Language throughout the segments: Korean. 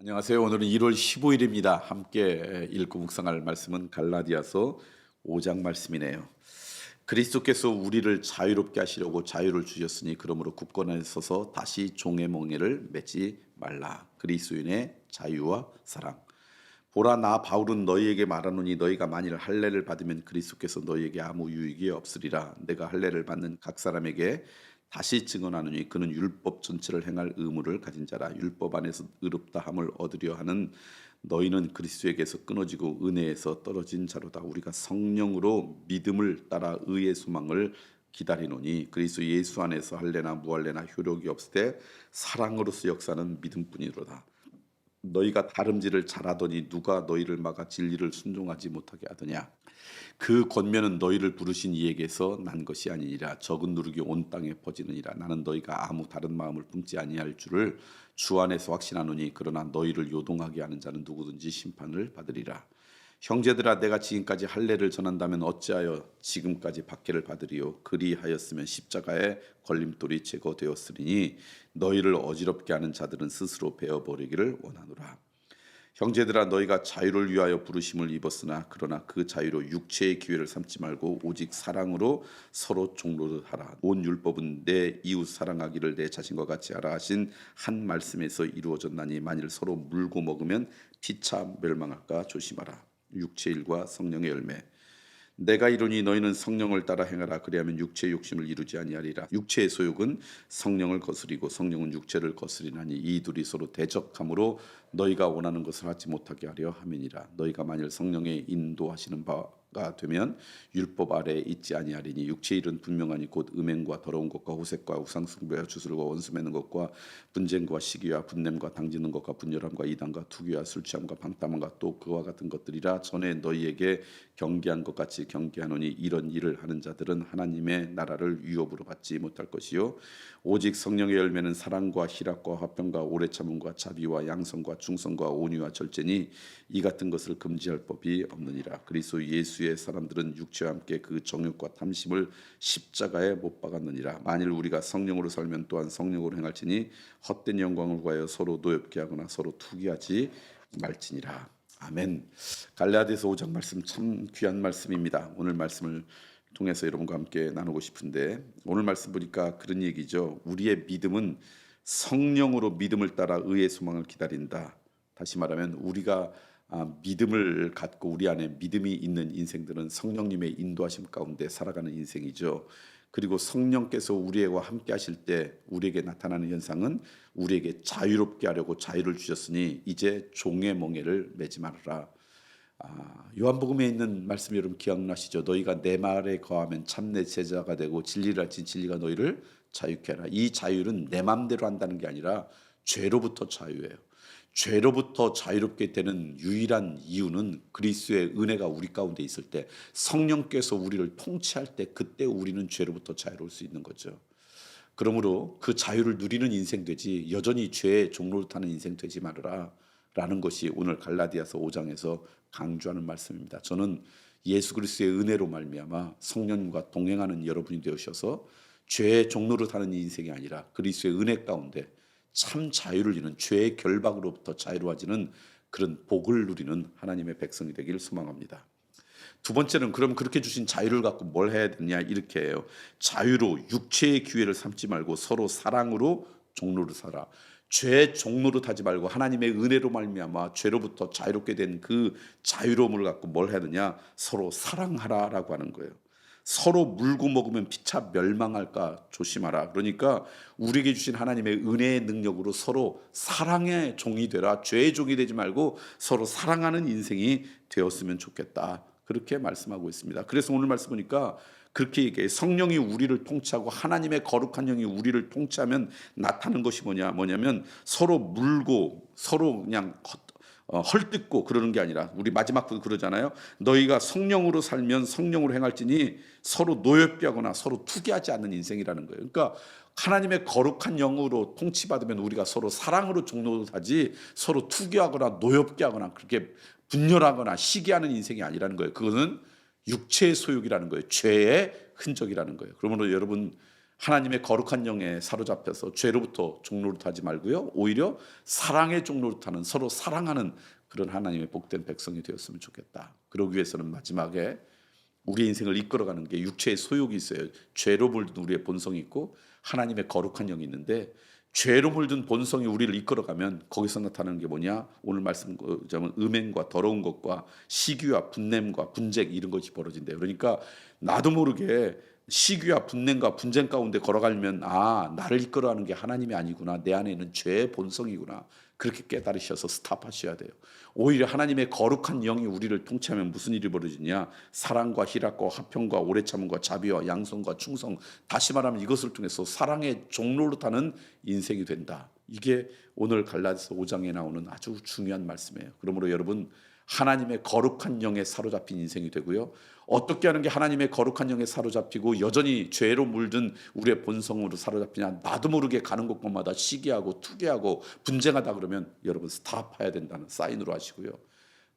안녕하세요. 오늘은 1월 15일입니다. 함께 읽고 묵상할 말씀은 갈라디아서 5장 말씀이네요. 그리스도께서 우리를 자유롭게 하시려고 자유를 주셨으니 그러므로 굳건하게 서서 다시 종의 멍에를 매지 말라. 그리스도인의 자유와 사랑. 보라, 나 바울은 너희에게 말하노니 너희가 만일 할례를 받으면 그리스도께서 너희에게 아무 유익이 없으리라. 내가 할례를 받는 각 사람에게 다시 증언하노니 그는 율법 전체를 행할 의무를 가진 자라. 율법 안에서 의롭다함을 얻으려 하는 너희는 그리스도에게서 끊어지고 은혜에서 떨어진 자로다. 우리가 성령으로 믿음을 따라 의의 소망을 기다리노니 그리스도 예수 안에서 할례나 무할례나 효력이 없을 때 사랑으로서 역사는 믿음뿐이로다. 너희가 다름질을 잘하더니 누가 너희를 막아 진리를 순종하지 못하게 하더냐. 그 권면은 너희를 부르신 이에게서 난 것이 아니니라. 적은 누룩이 온 땅에 퍼지느니라. 나는 너희가 아무 다른 마음을 품지 아니할 줄을 주 안에서 확신하노니 그러나 너희를 요동하게 하는 자는 누구든지 심판을 받으리라. 형제들아, 내가 지금까지 할례를 전한다면 어찌하여 지금까지 박해를 받으리요. 그리하였으면 십자가의 걸림돌이 제거되었으리니 너희를 어지럽게 하는 자들은 스스로 베어버리기를 원하노라. 형제들아, 너희가 자유를 위하여 부르심을 입었으나 그러나 그 자유로 육체의 기회를 삼지 말고 오직 사랑으로 서로 종로를 하라. 온 율법은 내 이웃 사랑하기를 내 자신과 같이 하라 하신 한 말씀에서 이루어졌나니 만일 서로 물고 먹으면 피차 멸망할까 조심하라. 육체의 일과 성령의 열매. 내가 이르니 너희는 성령을 따라 행하라. 그리하면 육체의 욕심을 이루지 아니하리라. 육체의 소욕은 성령을 거스리고 성령은 육체를 거스리나니 이 둘이 서로 대적함으로 너희가 원하는 것을 하지 못하게 하려 함이니라. 너희가 만일 성령의 인도하시는 바가 되면 율법 아래에 있지 아니하리니 육체의 일은 분명하니 곧 음행과 더러운 것과 호색과 우상숭배와 주술과 원수 맺는 것과 분쟁과 시기와 분냄과 당지는 것과 분열함과 이단과 투기와 술 취함과 방탕함과 또 그와 같은 것들이라. 전에 너희에게 경계한 것 같이 경계하노니 이런 일을 하는 자들은 하나님의 나라를 유업으로 받지 못할 것이요 오직 성령의 열매는 사랑과 희락과 화평과 오래 참음과 자비와 양성과 충성과 온유와 절제니 이 같은 것을 금지할 법이 없느니라. 그리스도 예수의 사람들은 육체와 함께 그 정욕과 탐심을 십자가에 못 박았느니라. 만일 우리가 성령으로 살면 또한 성령으로 행할지니 헛된 영광을 구하여 서로 노엽게 하거나 서로 투기하지 말지니라. 아멘. 갈라디아서 5장 말씀 참 귀한 말씀입니다. 오늘 말씀을 통해서 여러분과 함께 나누고 싶은데 오늘 말씀 보니까 그런 얘기죠. 우리의 믿음은 성령으로 믿음을 따라 의의 소망을 기다린다. 다시 말하면 우리가 믿음을 갖고 우리 안에 믿음이 있는 인생들은 성령님의 인도하심 가운데 살아가는 인생이죠. 그리고 성령께서 우리와 함께 하실 때 우리에게 나타나는 현상은 우리에게 자유롭게 하려고 자유를 주셨으니 이제 종의 멍에를 매지 말아라. 요한복음에 있는 말씀 여러분 기억나시죠? 너희가 내 말에 거하면 참내 제자가 되고 진리를 알진 진리가 너희를 자유케 하라. 이 자유는 내 맘대로 한다는 게 아니라 죄로부터 자유예요. 죄로부터 자유롭게 되는 유일한 이유는 그리스도의 은혜가 우리 가운데 있을 때 성령께서 우리를 통치할 때 그때 우리는 죄로부터 자유로울 수 있는 거죠. 그러므로 그 자유를 누리는 인생 되지 여전히 죄의 종로를 타는 인생 되지 말아라 라는 것이 오늘 갈라디아서 5장에서 강조하는 말씀입니다. 저는 예수 그리스도의 은혜로 말미암아 성령님과 동행하는 여러분이 되셔서 죄의 종로를 타는 인생이 아니라 그리스도의 은혜 가운데 참 자유를 이루는 죄의 결박으로부터 자유로워지는 그런 복을 누리는 하나님의 백성이 되기를 소망합니다. 두 번째는 그럼 그렇게 주신 자유를 갖고 뭘 해야 되냐 이렇게 해요. 자유로 육체의 기회를 삼지 말고 서로 사랑으로 종로를 살아. 죄의 종로로 타지 말고 하나님의 은혜로 말미암아 죄로부터 자유롭게 된 그 자유로움을 갖고 뭘 해야 되냐 서로 사랑하라라고 하는 거예요. 서로 물고 먹으면 피차 멸망할까 조심하라. 그러니까 우리에게 주신 하나님의 은혜의 능력으로 서로 사랑의 종이 되라. 죄의 종이 되지 말고 서로 사랑하는 인생이 되었으면 좋겠다. 그렇게 말씀하고 있습니다. 그래서 오늘 말씀 보니까 그렇게 얘기해. 성령이 우리를 통치하고 하나님의 거룩한 영이 우리를 통치하면 나타나는 것이 뭐냐면 서로 물고 서로 그냥 헐뜯고 그러는 게 아니라 우리 마지막 부 그러잖아요. 너희가 성령으로 살면 성령으로 행할지니 서로 노엽게 하거나 서로 투기하지 않는 인생이라는 거예요. 그러니까 하나님의 거룩한 영으로 통치받으면 우리가 서로 사랑으로 종로하지 서로 투기하거나 노엽게 하거나 그렇게 분열하거나 시기하는 인생이 아니라는 거예요. 그거는 육체의 소욕이라는 거예요. 죄의 흔적이라는 거예요. 그러므로 여러분 하나님의 거룩한 영에 사로잡혀서 죄로부터 종노릇하지 말고요. 오히려 사랑의 종노릇하는, 서로 사랑하는 그런 하나님의 복된 백성이 되었으면 좋겠다. 그러기 위해서는 마지막에 우리 인생을 이끌어가는 게 육체의 소욕이 있어요. 죄로 물든 우리의 본성이 있고 하나님의 거룩한 영이 있는데, 죄로 물든 본성이 우리를 이끌어가면 거기서 나타나는 게 뭐냐? 오늘 말씀자면 음행과 더러운 것과 시기와 분냄과 분쟁, 이런 것이 벌어진대요. 그러니까 나도 모르게 시기와 분냄과 분쟁 가운데 걸어가면, 아, 나를 이끌어가는 게 하나님이 아니구나, 내 안에 있는 죄의 본성이구나, 그렇게 깨달으셔서 스탑하셔야 돼요. 오히려 하나님의 거룩한 영이 우리를 통치하면 무슨 일이 벌어지냐? 사랑과 희락과 화평과 오래 참음과 자비와 양선과 충성, 다시 말하면 이것을 통해서 사랑의 종로로 타는 인생이 된다. 이게 오늘 갈라디아서 5장에 나오는 아주 중요한 말씀이에요. 그러므로 여러분, 하나님의 거룩한 영에 사로잡힌 인생이 되고요. 어떻게 하는 게 하나님의 거룩한 영에 사로잡히고 여전히 죄로 물든 우리의 본성으로 사로잡히냐? 나도 모르게 가는 곳마다 시기하고 투기하고 분쟁하다 그러면 여러분 스탑해야 된다는 사인으로 하시고요.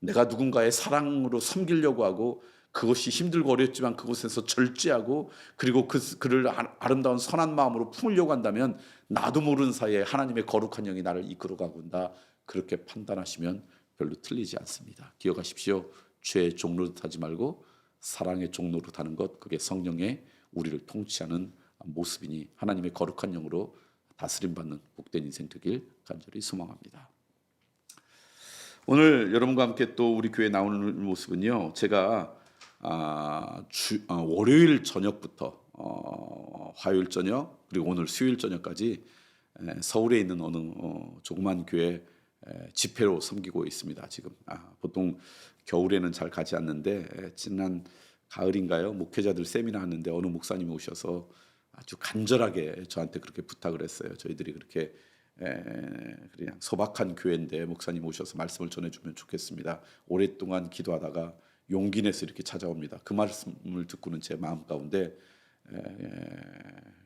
내가 누군가의 사랑으로 섬기려고 하고 그것이 힘들고 어렵지만 그곳에서 절제하고 그리고 그를 아름다운 선한 마음으로 품으려고 한다면 나도 모르는 사이에 하나님의 거룩한 영이 나를 이끌어가고 온다. 그렇게 판단하시면 별로 틀리지 않습니다. 기억하십시오. 죄의 종로릇 하지 말고 사랑의 종로릇 하는 것, 그게 성령의 우리를 통치하는 모습이니 하나님의 거룩한 영으로 다스림받는 복된 인생 되길 간절히 소망합니다. 오늘 여러분과 함께 또 우리 교회 나오는 모습은요, 제가 월요일 저녁부터 화요일 저녁 그리고 오늘 수요일 저녁까지 서울에 있는 어느 조그만 교회 집회로 섬기고 있습니다. 지금 보통 겨울에는 잘 가지 않는데 지난 가을인가요? 목회자들 세미나 하는데 어느 목사님이 오셔서 아주 간절하게 저한테 그렇게 부탁을 했어요. 저희들이 그렇게 그냥 소박한 교회인데 목사님 오셔서 말씀을 전해주면 좋겠습니다. 오랫동안 기도하다가 용기 내서 이렇게 찾아옵니다. 그 말씀을 듣고는 제 마음 가운데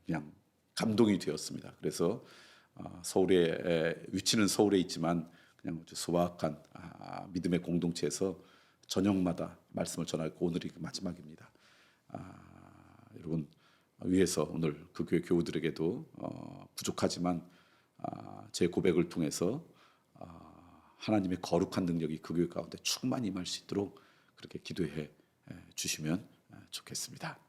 그냥 감동이 되었습니다. 그래서 서울에 위치는 서울에 있지만 그냥 소박한 믿음의 공동체에서 저녁마다 말씀을 전하고 오늘이 그 마지막입니다. 여러분 위해서 오늘 그 교회 교우들에게도 부족하지만 제 고백을 통해서 하나님의 거룩한 능력이 그 교회 가운데 충만히 임할 수 있도록 그렇게 기도해 주시면 좋겠습니다.